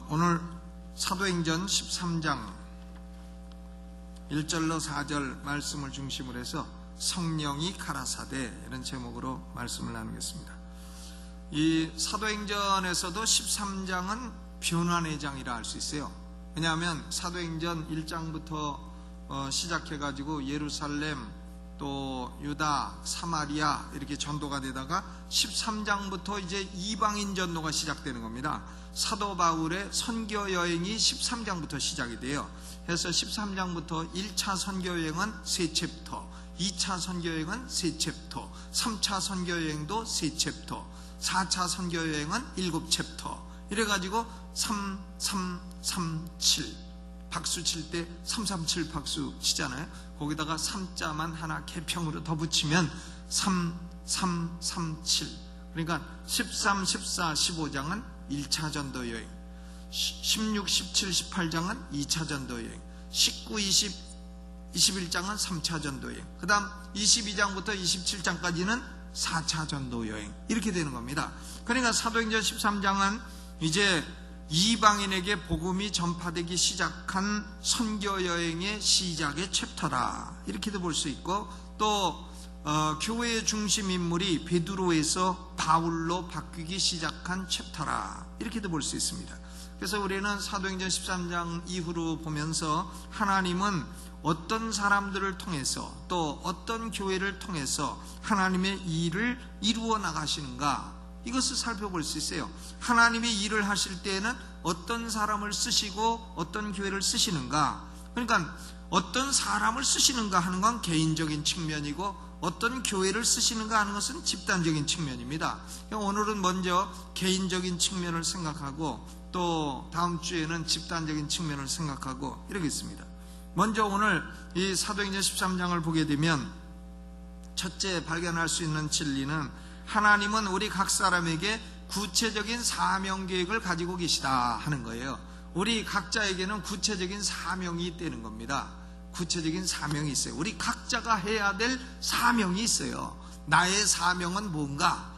오늘 사도행전 13장 1절로 4절 말씀을 중심으로 해서 성령이 가라사대 이런 제목으로 말씀을 나누겠습니다. 이 사도행전에서도 13장은 변환의 장이라 할 수 있어요. 왜냐하면 사도행전 1장부터 시작해가지고 예루살렘 또 유다, 사마리아 이렇게 전도가 되다가 13장부터 이제 이방인 전도가 시작되는 겁니다. 사도 바울의 선교 여행이 13장부터 시작이 돼요. 그래서 13장부터 1차 선교 여행은 3챕터, 2차 선교 여행은 3챕터, 3차 선교 여행도 3챕터, 4차 선교 여행은 7챕터. 이래가지고 3337 박수 칠 때 337 박수 치잖아요. 거기다가 3자만 하나 개평으로 더 붙이면 3337. 그러니까 13, 14, 15장은 1차 전도 여행, 16, 17, 18장은 2차 전도 여행, 19, 20, 21장은 3차 전도 여행, 그 다음 22장부터 27장까지는 4차 전도 여행, 이렇게 되는 겁니다. 그러니까 사도행전 13장은 이제 이방인에게 복음이 전파되기 시작한 선교 여행의 시작의 챕터다, 이렇게도 볼 수 있고, 또 교회의 중심 인물이 베드로에서 바울로 바뀌기 시작한 챕터라, 이렇게도 볼 수 있습니다. 그래서 우리는 사도행전 13장 이후로 보면서 하나님은 어떤 사람들을 통해서 또 어떤 교회를 통해서 하나님의 일을 이루어 나가시는가, 이것을 살펴볼 수 있어요. 하나님이 일을 하실 때에는 어떤 사람을 쓰시고 어떤 교회를 쓰시는가, 그러니까 어떤 사람을 쓰시는가 하는 건 개인적인 측면이고 어떤 교회를 쓰시는가 하는 것은 집단적인 측면입니다. 오늘은 먼저 개인적인 측면을 생각하고 또 다음 주에는 집단적인 측면을 생각하고 이러겠습니다. 먼저 오늘 이 사도행전 13장을 보게 되면 첫째 발견할 수 있는 진리는 하나님은 우리 각 사람에게 구체적인 사명 계획을 가지고 계시다 하는 거예요. 우리 각자에게는 구체적인 사명이 있다는 겁니다. 구체적인 사명이 있어요. 우리 각자가 해야 될 사명이 있어요. 나의 사명은 뭔가,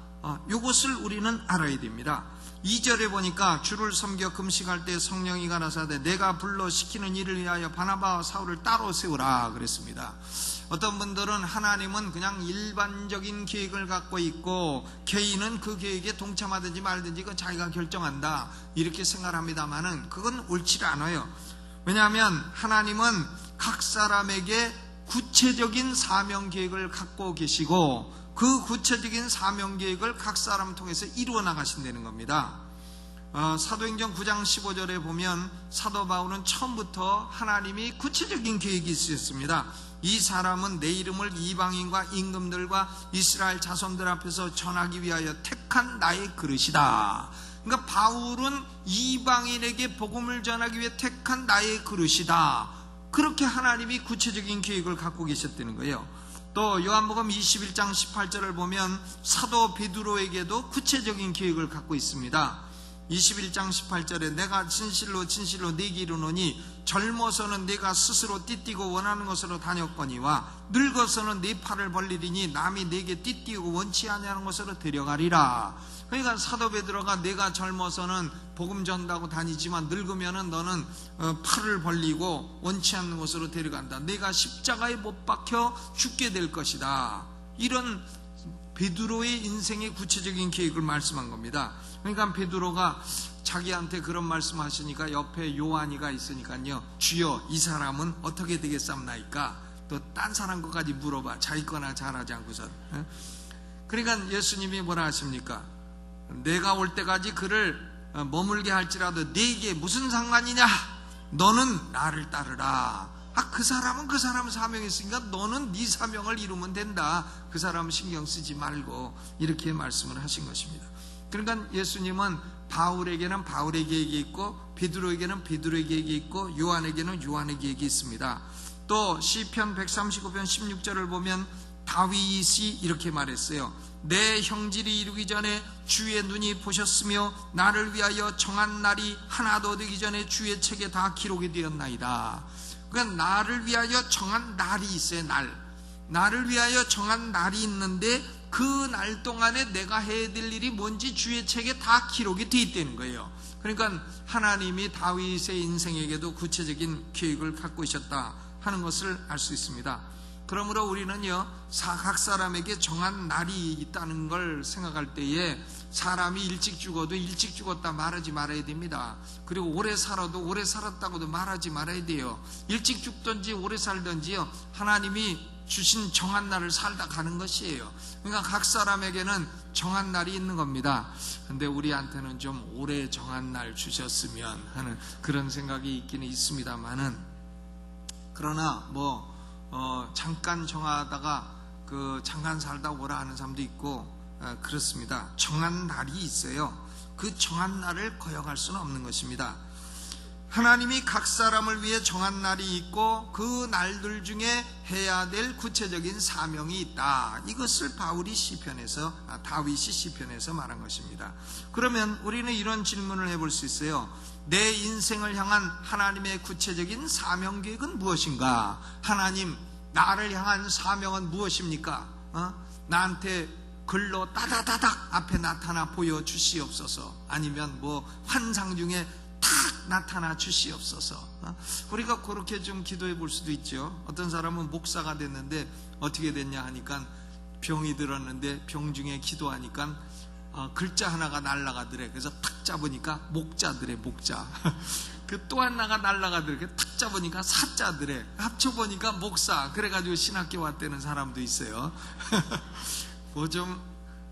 이것을 우리는 알아야 됩니다. 2절에 보니까 주를 섬겨 금식할 때 성령이 가라사대 내가 불러 시키는 일을 위하여 바나바와 사울을 따로 세우라 그랬습니다. 어떤 분들은 하나님은 그냥 일반적인 계획을 갖고 있고 개인은 그 계획에 동참하든지 말든지 그건 자기가 결정한다, 이렇게 생각합니다만은 그건 옳지 않아요. 왜냐하면 하나님은 각 사람에게 구체적인 사명 계획을 갖고 계시고 그 구체적인 사명 계획을 각 사람 통해서 이루어 나가신다는 겁니다. 사도행전 9장 15절에 보면 사도 바울은 처음부터 하나님이 구체적인 계획이 있으셨습니다. 이 사람은 내 이름을 이방인과 임금들과 이스라엘 자손들 앞에서 전하기 위하여 택한 나의 그릇이다. 그러니까 바울은 이방인에게 복음을 전하기 위해 택한 나의 그릇이다. 그렇게 하나님이 구체적인 계획을 갖고 계셨다는 거예요. 또 요한복음 21장 18절을 보면 사도 베드로에게도 구체적인 계획을 갖고 있습니다. 21장 18절에 내가 진실로 네게 이르노니 젊어서는 네가 스스로 띠띠고 원하는 것으로 다녔거니와 늙어서는 네 팔을 벌리리니 남이 네게 띠띠고 원치 아니하는 것으로 데려가리라. 그러니까 사도 베드로가 내가 젊어서는 복음 전다고 다니지만 늙으면은 너는 팔을 벌리고 원치 않는 것으로 데려간다. 내가 십자가에 못 박혀 죽게 될 것이다. 이런 베드로의 인생의 구체적인 계획을 말씀한 겁니다. 그러니까 베드로가 자기한테 그런 말씀하시니까 옆에 요한이가 있으니까요, 주여 이 사람은 어떻게 되겠사옵나이까? 또 딴 사람 것까지 물어봐. 자기 거나 잘하지 않고서. 그러니까 예수님이 뭐라 하십니까? 내가 올 때까지 그를 머물게 할지라도 네게 무슨 상관이냐? 너는 나를 따르라. 그 사람은 그 사람 사명이 있으니까 너는 네 사명을 이루면 된다. 그 사람 신경 쓰지 말고, 이렇게 말씀을 하신 것입니다. 그러니까 예수님은 바울에게는 바울의 계획이 있고 베드로에게는 베드로의 계획이 있고 요한에게는 요한의 계획이 있습니다. 또 시편 139편 16절을 보면 다윗이 이렇게 말했어요. 내 형질이 이루기 전에 주의 눈이 보셨으며 나를 위하여 정한 날이 하나도 되기 전에 주의 책에 다 기록이 되었나이다. 그러니까 나를 위하여 정한 날이 있어요. 나를 위하여 정한 날이 있는데 그 날 동안에 내가 해야 될 일이 뭔지 주의 책에 다 기록이 돼 있다는 거예요. 그러니까 하나님이 다윗의 인생에게도 구체적인 계획을 갖고 있었다 하는 것을 알 수 있습니다. 그러므로 우리는요, 각 사람에게 정한 날이 있다는 걸 생각할 때에 사람이 일찍 죽어도 일찍 죽었다 말하지 말아야 됩니다. 그리고 오래 살아도 오래 살았다고도 말하지 말아야 돼요. 일찍 죽든지 오래 살든지요, 하나님이 주신 정한 날을 살다 가는 것이에요. 그러니까 각 사람에게는 정한 날이 있는 겁니다. 근데 우리한테는 좀 오래 정한 날 주셨으면 하는 그런 생각이 있기는 있습니다만은, 그러나 잠깐 정하다가 잠깐 살다 오라 하는 사람도 있고 그렇습니다. 정한 날이 있어요. 그 정한 날을 거역할 수는 없는 것입니다. 하나님이 각 사람을 위해 정한 날이 있고 그 날들 중에 해야 될 구체적인 사명이 있다. 이것을 다윗이 시편에서 말한 것입니다. 그러면 우리는 이런 질문을 해볼 수 있어요. 내 인생을 향한 하나님의 구체적인 사명 계획은 무엇인가? 하나님, 나를 향한 사명은 무엇입니까? 나한테 글로 따다다닥 앞에 나타나 보여주시옵소서. 아니면 환상 중에 탁 나타나 주시옵소서. 우리가 그렇게 좀 기도해 볼 수도 있죠. 어떤 사람은 목사가 됐는데 어떻게 됐냐 하니까 병이 들었는데 병 중에 기도하니까 글자 하나가 날아가더래. 그래서 탁 잡으니까 목자더래, 목자. 또 하나가 날아가더래. 탁 잡으니까 사자더래. 합쳐보니까 목사. 그래가지고 신학교 왔다는 사람도 있어요. 좀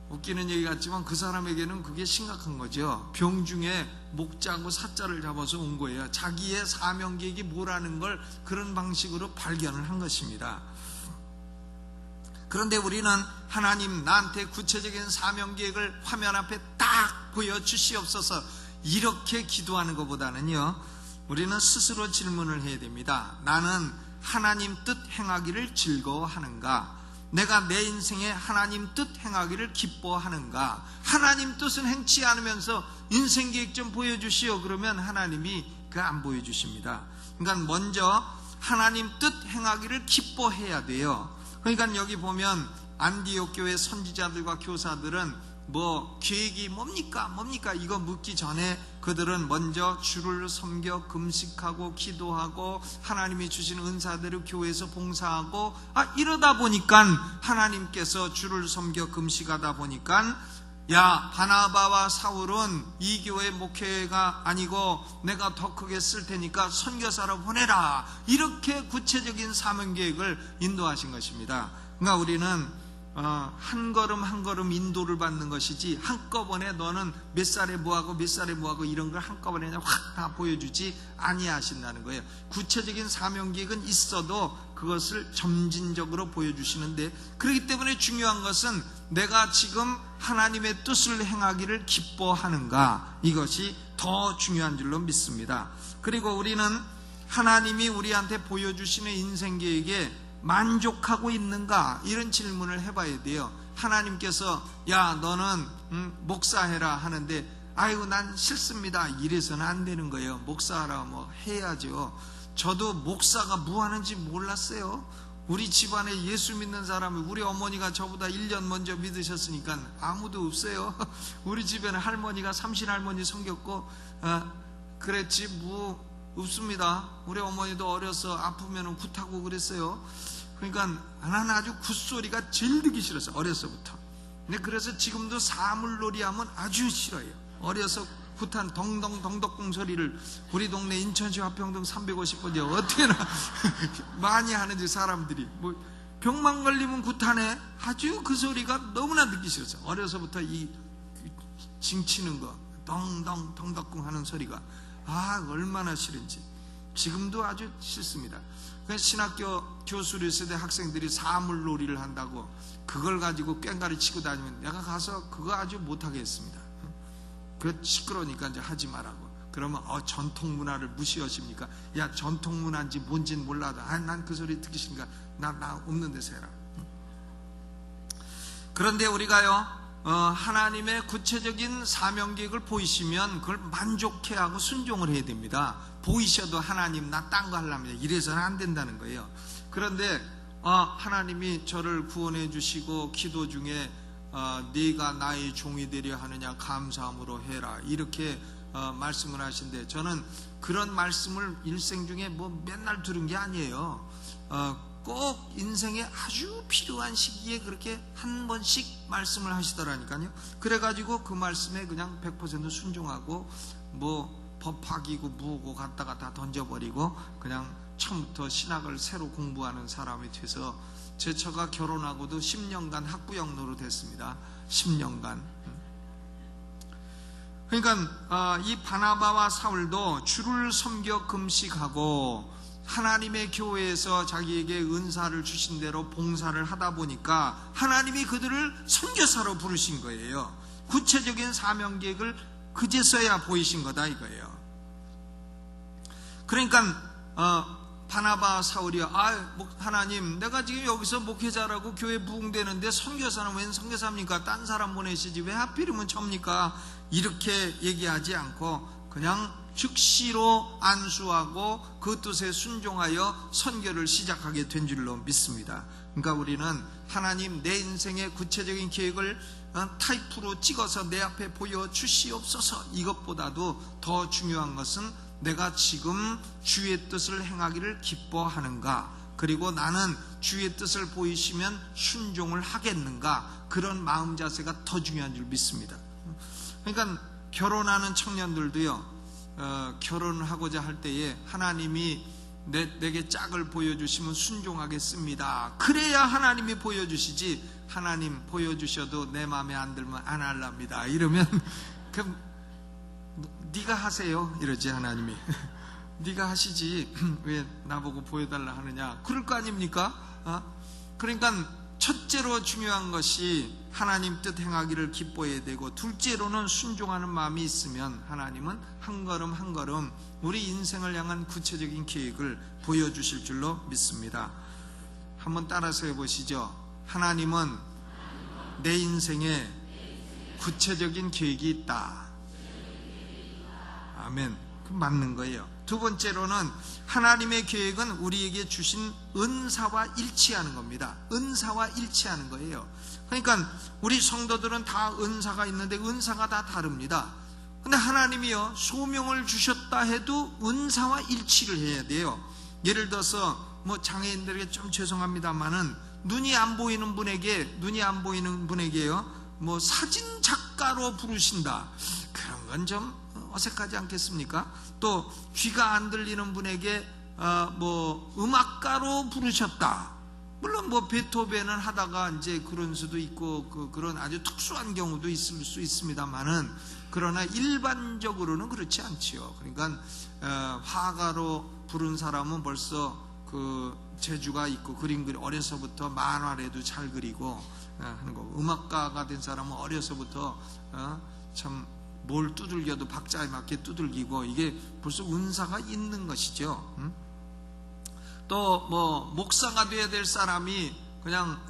웃기는 얘기 같지만 그 사람에게는 그게 심각한 거죠. 병 중에 목자하고 사자를 잡아서 온 거예요. 자기의 사명 계획이 뭐라는 걸 그런 방식으로 발견을 한 것입니다. 그런데 우리는 하나님, 나한테 구체적인 사명 계획을 화면 앞에 딱 보여주시옵소서, 이렇게 기도하는 것보다는요, 우리는 스스로 질문을 해야 됩니다. 나는 하나님 뜻 행하기를 즐거워하는가? 내가 내 인생에 하나님 뜻 행하기를 기뻐하는가? 하나님 뜻은 행치 않으면서 인생 계획 좀 보여주시오 그러면 하나님이 안 보여주십니다. 그러니까 먼저 하나님 뜻 행하기를 기뻐해야 돼요. 그러니까 여기 보면 안디옥 교회 선지자들과 교사들은 계획이 뭡니까 이거 묻기 전에 그들은 먼저 주를 섬겨 금식하고 기도하고 하나님이 주신 은사대로 교회에서 봉사하고 이러다 보니까 하나님께서 주를 섬겨 금식하다 보니까 야, 바나바와 사울은 이 교회 목회가 아니고 내가 더 크게 쓸 테니까 선교사로 보내라, 이렇게 구체적인 사명계획을 인도하신 것입니다. 그러니까 우리는 한 걸음 한 걸음 인도를 받는 것이지 한꺼번에 너는 몇 살에 뭐하고 몇 살에 뭐하고 이런 걸 한꺼번에 확 다 보여주지 아니하신다는 거예요. 구체적인 사명계획은 있어도 그것을 점진적으로 보여주시는데, 그렇기 때문에 중요한 것은 내가 지금 하나님의 뜻을 행하기를 기뻐하는가, 이것이 더 중요한 줄로 믿습니다. 그리고 우리는 하나님이 우리한테 보여주시는 인생계획에 만족하고 있는가, 이런 질문을 해봐야 돼요. 하나님께서 야, 너는 목사해라 하는데 아이고 난 싫습니다, 이래서는 안 되는 거예요. 목사하라 해야죠. 저도 목사가 뭐 하는지 몰랐어요. 우리 집안에 예수 믿는 사람이, 우리 어머니가 저보다 1년 먼저 믿으셨으니까 아무도 없어요. 우리 집에는 할머니가 삼신할머니 섬겼고 그랬지 없습니다. 우리 어머니도 어려서 아프면 굿하고 그랬어요. 그러니까 나는 아주 굿소리가 제일 듣기 싫었어요, 어려서부터. 근데 그래서 지금도 사물놀이 하면 아주 싫어요. 어려서 굿한 덩덩덩덕궁 소리를 우리 동네 인천시 화평동 350번째 어떻게나 많이 하는지 사람들이 병만 걸리면 굿하네, 아주 그 소리가 너무나 듣기 싫었어요. 어려서부터 이 징치는 거 덩덩덩덕궁 하는 소리가 얼마나 싫은지 지금도 아주 싫습니다. 신학교 교수를 있을 때 학생들이 사물놀이를 한다고 그걸 가지고 꽹가리 치고 다니면 내가 가서 그거 아주 못하게 했습니다. 그 시끄러우니까 이제 하지 말라고. 그러면 전통문화를 무시하십니까? 야, 전통문화인지 뭔지는 몰라도 난 그 소리 듣기 싫으니까 나 없는 데서 해라. 그런데 우리가요, 하나님의 구체적인 사명계획을 보이시면 그걸 만족해야 하고 순종을 해야 됩니다. 보이셔도 하나님 나 딴 거 하려면 이래서는 안 된다는 거예요. 그런데 하나님이 저를 구원해 주시고 기도 중에 네가 나의 종이 되려 하느냐 감사함으로 해라, 이렇게 말씀을 하신데, 저는 그런 말씀을 일생 중에 뭐 맨날 들은 게 아니에요. 꼭 인생에 아주 필요한 시기에 그렇게 한 번씩 말씀을 하시더라니까요. 그래가지고 그 말씀에 그냥 100% 순종하고, 뭐 법학이고 뭐고 갖다가 다 던져버리고 그냥 처음부터 신학을 새로 공부하는 사람이 돼서, 제 처가 결혼하고도 10년간 학부형 노릇했습니다. 10년간. 그러니까 이 바나바와 사울도 주를 섬겨 금식하고 하나님의 교회에서 자기에게 은사를 주신 대로 봉사를 하다 보니까 하나님이 그들을 선교사로 부르신 거예요. 구체적인 사명계획을 그제서야 보이신 거다 이거예요. 그러니까 바나바 사울이 하나님, 내가 지금 여기서 목회자라고 교회 부흥되는데 선교사는 웬 선교사입니까? 딴 사람 보내시지 왜 하필이면 접니까? 이렇게 얘기하지 않고 그냥 즉시로 안수하고 그 뜻에 순종하여 선교를 시작하게 된 줄로 믿습니다. 그러니까 우리는 하나님, 내 인생의 구체적인 계획을 타이프로 찍어서 내 앞에 보여주시옵소서, 이것보다도 더 중요한 것은 내가 지금 주의 뜻을 행하기를 기뻐하는가, 그리고 나는 주의 뜻을 보이시면 순종을 하겠는가, 그런 마음 자세가 더 중요한 줄 믿습니다. 그러니까 결혼하는 청년들도요, 결혼하고자 할 때에 하나님이 내게 짝을 보여주시면 순종하겠습니다, 그래야 하나님이 보여주시지, 하나님 보여주셔도 내 마음에 안 들면 안 할랍니다 이러면 그럼 네가 하세요 이러지 하나님이. 네가 하시지 왜 나보고 보여달라 하느냐, 그럴 거 아닙니까? 그러니까 첫째로 중요한 것이 하나님 뜻 행하기를 기뻐해야 되고, 둘째로는 순종하는 마음이 있으면 하나님은 한 걸음 한 걸음 우리 인생을 향한 구체적인 계획을 보여주실 줄로 믿습니다. 한번 따라서 해보시죠. 하나님은 내 인생에 구체적인 계획이 있다. 아멘. 그 맞는 거예요. 두 번째로는 하나님의 계획은 우리에게 주신 은사와 일치하는 겁니다. 은사와 일치하는 거예요. 그러니까 우리 성도들은 다 은사가 있는데 은사가 다 다릅니다. 근데 하나님이요, 소명을 주셨다 해도 은사와 일치를 해야 돼요. 예를 들어서 뭐 장애인들에게 좀 죄송합니다만은 눈이 안 보이는 분에게요, 뭐 사진 작가로 부르신다, 그런 건 좀 어색하지 않겠습니까? 또 귀가 안 들리는 분에게 뭐 음악가로 부르셨다. 물론 뭐 베토벤은 하다가 이제 그런 수도 있고 그런 아주 특수한 경우도 있을 수 있습니다만은, 그러나 일반적으로는 그렇지 않지요. 그러니까 화가로 부른 사람은 벌써 그 재주가 있고 어려서부터 만화라도 잘 그리고 하는 거고, 음악가가 된 사람은 어려서부터 참 뭘 두들겨도 박자에 맞게 두들기고, 이게 벌써 은사가 있는 것이죠. 또 뭐 목사가 돼야 될 사람이 그냥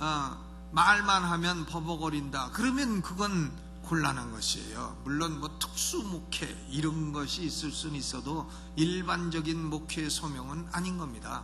말만 하면 버벅거린다, 그러면 그건 곤란한 것이에요. 물론 뭐 특수 목회 이런 것이 있을 수는 있어도 일반적인 목회의 소명은 아닌 겁니다.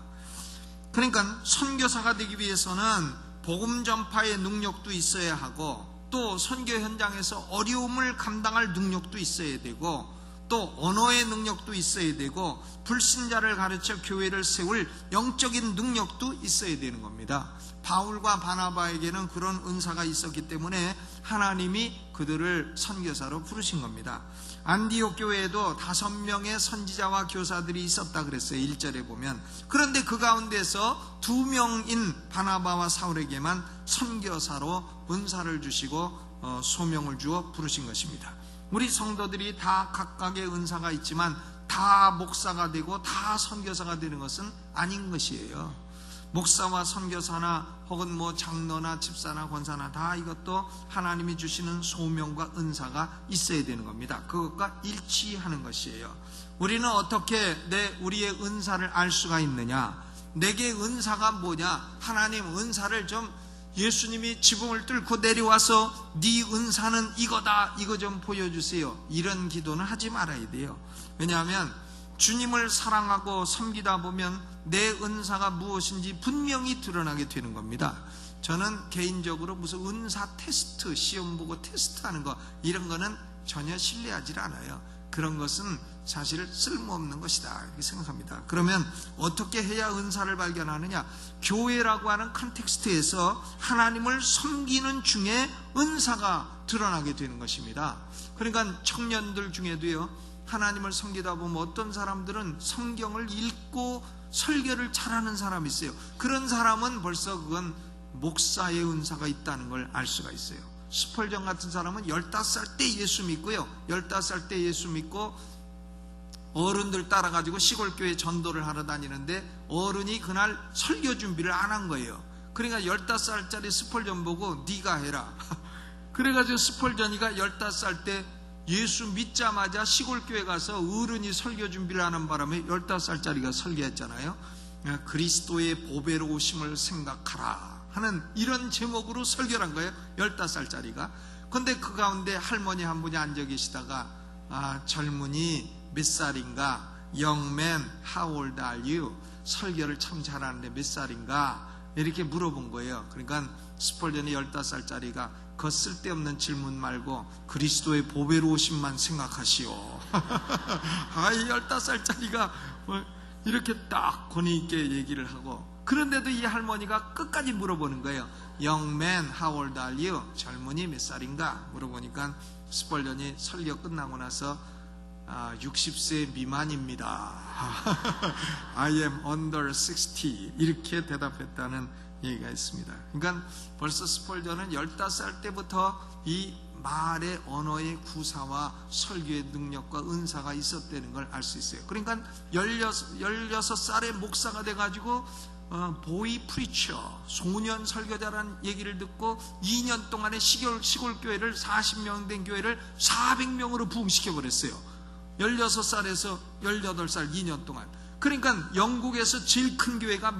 그러니까 선교사가 되기 위해서는 복음 전파의 능력도 있어야 하고, 또 선교 현장에서 어려움을 감당할 능력도 있어야 되고, 또 언어의 능력도 있어야 되고, 불신자를 가르쳐 교회를 세울 영적인 능력도 있어야 되는 겁니다. 바울과 바나바에게는 그런 은사가 있었기 때문에 하나님이 그들을 선교사로 부르신 겁니다. 안디옥 교회에도 5명의 선지자와 교사들이 있었다 그랬어요. 1절에 보면. 그런데 그 가운데서 2명인 바나바와 사울에게만 선교사로 은사를 주시고 소명을 주어 부르신 것입니다. 우리 성도들이 다 각각의 은사가 있지만 다 목사가 되고 다 선교사가 되는 것은 아닌 것이에요. 목사와 선교사나 혹은 뭐 장로나 집사나 권사나 다 이것도 하나님이 주시는 소명과 은사가 있어야 되는 겁니다. 그것과 일치하는 것이에요. 우리는 어떻게 우리의 은사를 알 수가 있느냐? 내게 은사가 뭐냐? 하나님 은사를 좀, 예수님이 지붕을 뚫고 내려와서 네 은사는 이거다, 이거 좀 보여주세요, 이런 기도는 하지 말아야 돼요. 왜냐하면 주님을 사랑하고 섬기다 보면 내 은사가 무엇인지 분명히 드러나게 되는 겁니다. 저는 개인적으로 무슨 은사 테스트, 시험 보고 테스트하는 거 이런 거는 전혀 신뢰하지 않아요. 그런 것은 사실 쓸모없는 것이다 이렇게 생각합니다. 그러면 어떻게 해야 은사를 발견하느냐? 교회라고 하는 컨텍스트에서 하나님을 섬기는 중에 은사가 드러나게 되는 것입니다. 그러니까 청년들 중에도요, 하나님을 섬기다 보면 어떤 사람들은 성경을 읽고 설교를 잘하는 사람이 있어요. 그런 사람은 벌써 그건 목사의 은사가 있다는 걸 알 수가 있어요. 스펄전 같은 사람은 15살 때 예수 믿고요, 15살 때 예수 믿고 어른들 따라가지고 시골교회 전도를 하러 다니는데 어른이 그날 설교 준비를 안 한 거예요. 그러니까 15살짜리 스펄전 보고 네가 해라. 그래가지고 스펄전이가 15살 때 예수 믿자마자 시골교회 가서 어른이 설교 준비를 하는 바람에 15살짜리가 설교했잖아요. 그리스도의 보배로우심을 생각하라 하는 이런 제목으로 설교를 한 거예요, 15살짜리가. 근데 그 가운데 할머니 한 분이 앉아 계시다가 젊은이 몇 살인가? Young man, how old are you? 설교를 참 잘하는데 몇 살인가? 이렇게 물어본 거예요. 그러니까 스펄전이 15살짜리가 그 쓸데없는 질문 말고 그리스도의 보배로우심만 생각하시오. 아, 이 15살짜리가 이렇게 딱 권위 있게 얘기를 하고, 그런데도 이 할머니가 끝까지 물어보는 거예요. Young man, how old are you? 젊은이 몇 살인가? 물어보니까 스펄전이 설교 끝나고 나서 60세 미만입니다. I am under 60 이렇게 대답했다는 얘기가 있습니다. 그러니까 벌써 스펄전은 15살 때부터 이 말의 언어의 구사와 설교의 능력과 은사가 있었다는 걸 알 수 있어요. 그러니까 16살에 목사가 돼가지고 보이 프리처, 소년 설교자라는 얘기를 듣고 2년 동안에 시골교회를 40명 된 교회를 400명으로 부흥시켜버렸어요. 16살에서 18살 2년 동안. 그러니까 영국에서 제일 큰 교회가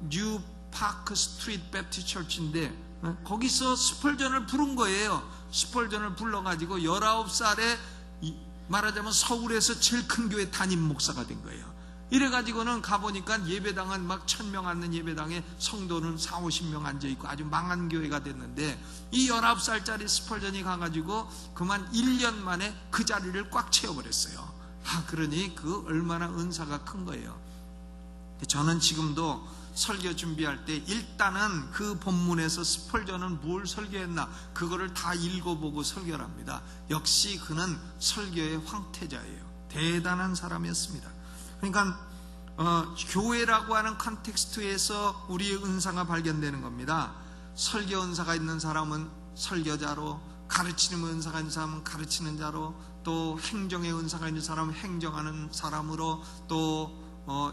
뉴 파크 스트리트 배프티스트 처치인데 거기서 스펄전을 부른 거예요. 스펄전을 불러가지고 19살에 말하자면 서울에서 제일 큰 교회 담임 목사가 된 거예요. 이래가지고는 가보니까 예배당은 막 1000명 앉는 예배당에 성도는 40-50명 앉아있고 아주 망한 교회가 됐는데, 이 19살짜리 스펄전이 가가지고 그만 1년 만에 그 자리를 꽉 채워버렸어요. 그러니 그 얼마나 은사가 큰 거예요. 저는 지금도 설교 준비할 때 일단은 그 본문에서 스펄전은 뭘 설교했나 그거를 다 읽어보고 설교를 합니다. 역시 그는 설교의 황태자예요. 대단한 사람이었습니다. 그러니까 교회라고 하는 컨텍스트에서 우리의 은사가 발견되는 겁니다. 설교 은사가 있는 사람은 설교자로, 가르치는 은사가 있는 사람은 가르치는 자로, 또 행정의 은사가 있는 사람은 행정하는 사람으로, 또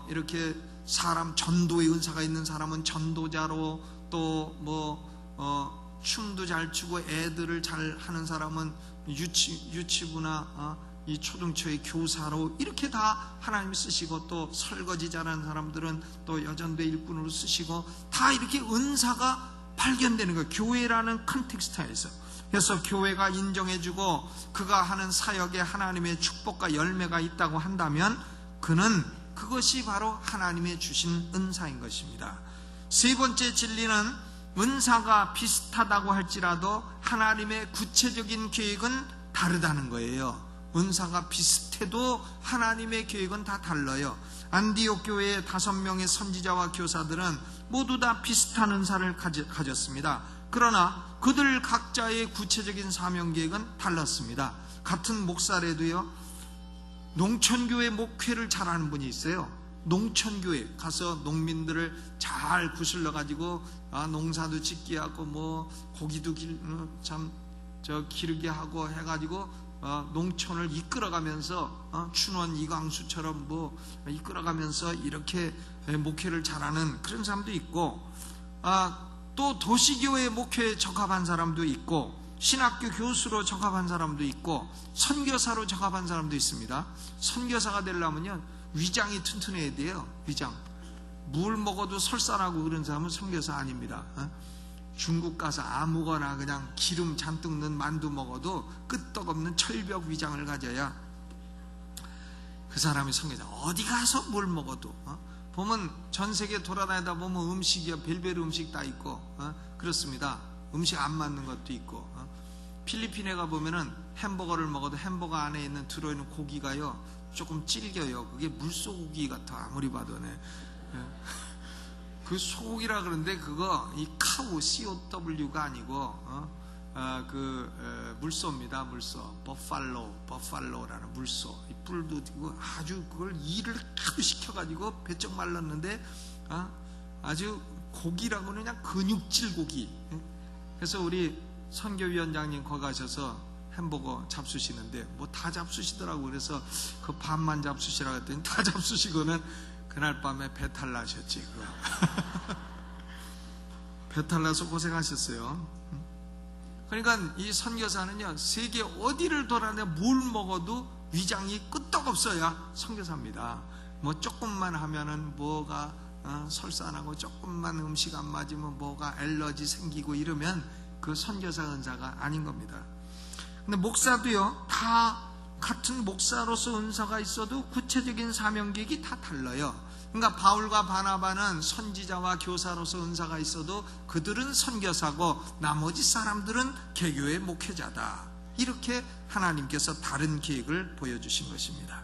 이렇게 사람 전도의 은사가 있는 사람은 전도자로, 또 춤도 잘 추고 애들을 잘 하는 사람은 유치부나 이 초등초의 교사로, 이렇게 다 하나님이 쓰시고, 또 설거지 잘하는 사람들은 또 여전대 일꾼으로 쓰시고, 다 이렇게 은사가 발견되는 거예요, 교회라는 컨텍스트에서. 그래서 교회가 인정해주고 그가 하는 사역에 하나님의 축복과 열매가 있다고 한다면 그것이 바로 하나님의 주신 은사인 것입니다. 세 번째 진리는 은사가 비슷하다고 할지라도 하나님의 구체적인 계획은 다르다는 거예요. 은사가 비슷해도 하나님의 계획은 다 달라요. 안디옥 교회의 5명의 선지자와 교사들은 모두 다 비슷한 은사를 가졌습니다. 그러나 그들 각자의 구체적인 사명 계획은 달랐습니다. 같은 목사라도요, 농촌교회 목회를 잘하는 분이 있어요. 농촌교회 가서 농민들을 잘 구슬러 가지고 농사도 짓게 하고 고기도 기르게 하고 해가지고 농촌을 이끌어가면서 춘원 이광수처럼 이끌어가면서 이렇게 목회를 잘하는 그런 사람도 있고, 또 도시교회 목회에 적합한 사람도 있고, 신학교 교수로 적합한 사람도 있고, 선교사로 적합한 사람도 있습니다. 선교사가 되려면요, 위장이 튼튼해야 돼요. 위장. 물 먹어도 설사나고 그런 사람은 선교사 아닙니다. 중국 가서 아무거나 그냥 기름 잔뜩 넣은 만두 먹어도 끄떡없는 철벽 위장을 가져야 그 사람이 선교사. 어디 가서 뭘 먹어도 보면 전 세계 돌아다니다 보면 음식이요, 별별 음식 다 있고, 그렇습니다. 음식 안 맞는 것도 있고. 필리핀에 가 보면은 햄버거를 먹어도 햄버거 안에 있는 들어있는 고기가요 조금 질겨요. 그게 물소고기 같아, 아무리 봐도. 네. 그 소고기라 그러는데 그거 이 카우 COW가 아니고 물소입니다. 물소. 버팔로라는 물소. 이 뿔도 있고 아주 그걸 일을 하도 시켜가지고 배쩍 말랐는데 아주 고기라고는 그냥 근육질 고기. 그래서 우리 선교위원장님 거기 가셔서 햄버거 잡수시는데 뭐 다 잡수시더라고. 그래서 그 반만 잡수시라고 했더니 다 잡수시고는 그날 밤에 배탈 나셨지. 배탈 나서 고생하셨어요. 그러니까 이 선교사는요, 세계 어디를 돌아다녀 뭘 먹어도 위장이 끄떡없어야 선교사입니다. 뭐 조금만 하면은 뭐가 설사나고, 조금만 음식 안 맞으면 뭐가 알러지 생기고 이러면 그 선교사 은사가 아닌 겁니다. 근데 목사도요, 다 같은 목사로서 은사가 있어도 구체적인 사명계획이 다 달라요. 그러니까 바울과 바나바는 선지자와 교사로서 은사가 있어도 그들은 선교사고 나머지 사람들은 개교의 목회자다. 이렇게 하나님께서 다른 계획을 보여주신 것입니다.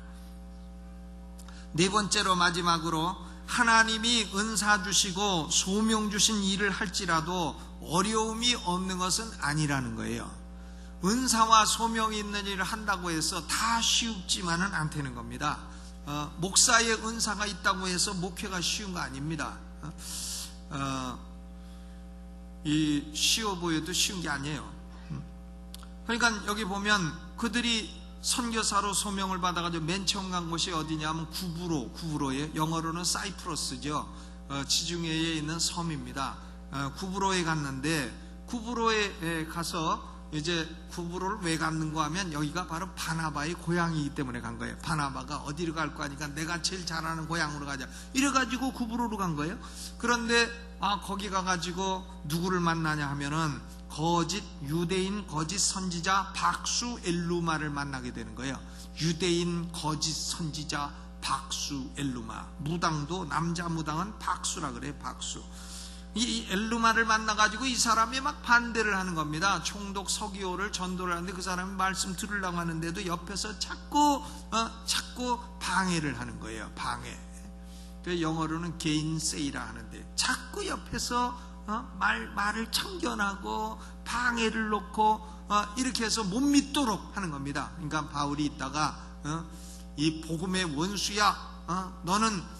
네 번째로, 마지막으로, 하나님이 은사 주시고 소명 주신 일을 할지라도 어려움이 없는 것은 아니라는 거예요. 은사와 소명이 있는 일을 한다고 해서 다 쉽지만은 않다는 겁니다. 목사의 은사가 있다고 해서 목회가 쉬운 거 아닙니다. 이 쉬워 보여도 쉬운 게 아니에요. 그러니까 여기 보면 그들이 선교사로 소명을 받아가지고 맨 처음 간 곳이 어디냐면 구브로에, 영어로는 사이프러스죠. 지중해에 있는 섬입니다. 구브로에 갔는데, 구브로에 가서 이제 구브로를 왜 갔는가 하면 여기가 바로 바나바의 고향이기 때문에 간 거예요. 바나바가 어디로 갈 거니까 내가 제일 잘하는 고향으로 가자, 이래가지고 구브로로 간 거예요. 그런데 거기 가가지고 누구를 만나냐 하면은 유대인 거짓 선지자 박수 엘루마를 만나게 되는 거예요. 유대인 거짓 선지자 박수 엘루마. 무당도, 남자 무당은 박수라 그래요. 박수. 이 엘루마를 만나가지고 이 사람이 막 반대를 하는 겁니다. 총독 서기오를 전도를 하는데 그 사람이 말씀 들으려고 하는데도 옆에서 자꾸 방해를 하는 거예요. 방해. 영어로는 게인세이라 하는데, 자꾸 옆에서 말을 참견하고 방해를 놓고 이렇게 해서 못 믿도록 하는 겁니다. 그러니까 바울이 있다가 이 복음의 원수야, 너는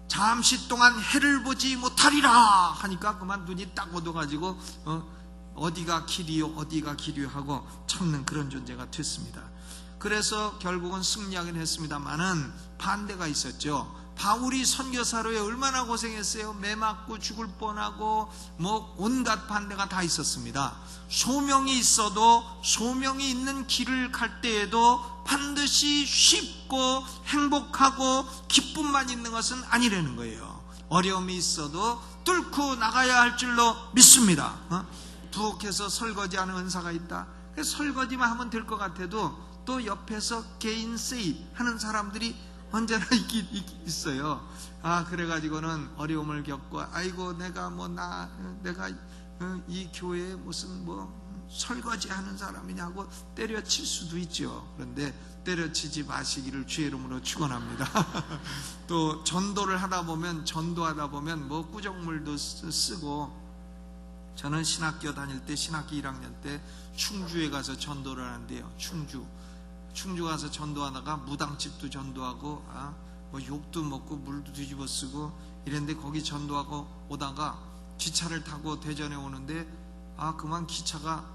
잠시 동안 해를 보지 못하리라 하니까 그만 눈이 딱 어두워가지고 어디가 길이요 하고 참는 그런 존재가 됐습니다. 그래서 결국은 승리하긴 했습니다만은 반대가 있었죠. 바울이 선교사로에 얼마나 고생했어요. 매 맞고 죽을 뻔하고 뭐 온갖 반대가 다 있었습니다. 소명이 있어도 소명이 있는 길을 갈 때에도 반드시 쉽고 행복하고 기쁨만 있는 것은 아니라는 거예요. 어려움이 있어도 뚫고 나가야 할 줄로 믿습니다. 부엌에서 설거지하는 은사가 있다. 설거지만 하면 될 것 같아도 또 옆에서 게인세이 하는 사람들이 언제나 있어요. 그래가지고는 어려움을 겪고, 아이고 내가 이 교회에 무슨 설거지 하는 사람이냐고 때려칠 수도 있죠. 그런데 때려치지 마시기를 주의 이름으로 축원합니다. 또 전도를 전도하다 보면 구정물도 쓰고, 저는 신학교 다닐 때, 신학기 1학년 때 충주에 가서 전도를 하는데요. 충주 가서 전도하다가 무당집도 전도하고 욕도 먹고 물도 뒤집어 쓰고 이랬는데, 거기 전도하고 오다가 기차를 타고 대전에 오는데 그만 기차가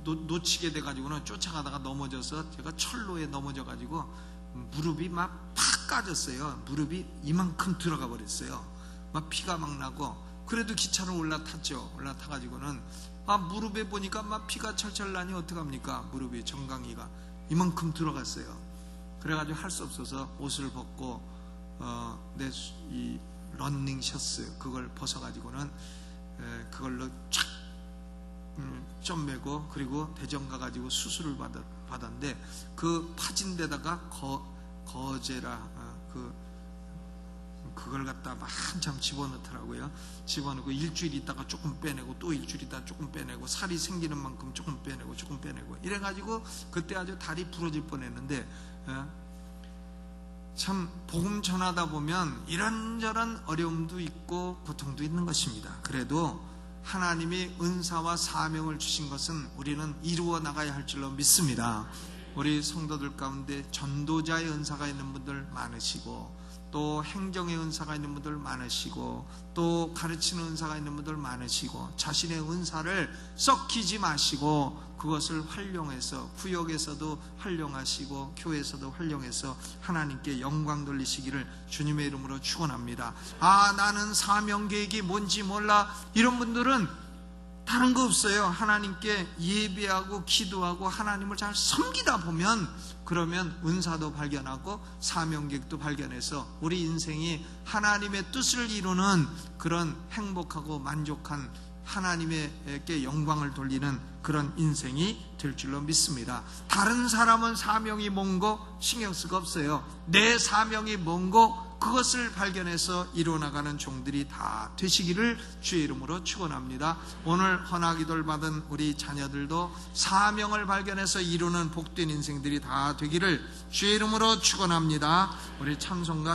놓치게 돼가지고는 쫓아가다가 넘어져서 제가 철로에 넘어져가지고 무릎이 막 팍 까졌어요. 무릎이 이만큼 들어가 버렸어요. 막 피가 막 나고, 그래도 기차를 올라탔죠. 올라타가지고는 무릎에 보니까 막 피가 철철 나니 어떡합니까? 무릎에 정강이가 이만큼 들어갔어요. 그래가지고 할 수 없어서 옷을 벗고 내 이 러닝 셔츠 그걸 벗어가지고는 그걸로 촥 좀 매고, 그리고 대전 가가지고 수술을 받았는데, 그 파진 데다가 거제라 그걸 갖다 한참 집어넣더라고요. 집어넣고 일주일 있다가 조금 빼내고 또 일주일 있다가 조금 빼내고 살이 생기는 만큼 조금 빼내고 조금 빼내고 이래가지고 그때 아주 다리 부러질 뻔했는데, 참 복음 전하다 보면 이런저런 어려움도 있고 고통도 있는 것입니다. 그래도 하나님이 은사와 사명을 주신 것은 우리는 이루어 나가야 할 줄로 믿습니다. 우리 성도들 가운데 전도자의 은사가 있는 분들 많으시고, 또 행정의 은사가 있는 분들 많으시고, 또 가르치는 은사가 있는 분들 많으시고, 자신의 은사를 썩히지 마시고 그것을 활용해서 구역에서도 활용하시고 교회에서도 활용해서 하나님께 영광 돌리시기를 주님의 이름으로 축원합니다. 나는 사명 계획이 뭔지 몰라, 이런 분들은 다른 거 없어요. 하나님께 예배하고 기도하고 하나님을 잘 섬기다 보면, 그러면 은사도 발견하고 사명계획도 발견해서 우리 인생이 하나님의 뜻을 이루는 그런 행복하고 만족한, 하나님께 영광을 돌리는 그런 인생이 될 줄로 믿습니다. 다른 사람은 사명이 뭔고 신경 쓸 거 없어요. 내 사명이 뭔고 그것을 발견해서 이루어나가는 종들이 다 되시기를 주의 이름으로 축원합니다. 오늘 헌화기도를 받은 우리 자녀들도 사명을 발견해서 이루는 복된 인생들이 다 되기를 주의 이름으로 축원합니다. 우리 찬송가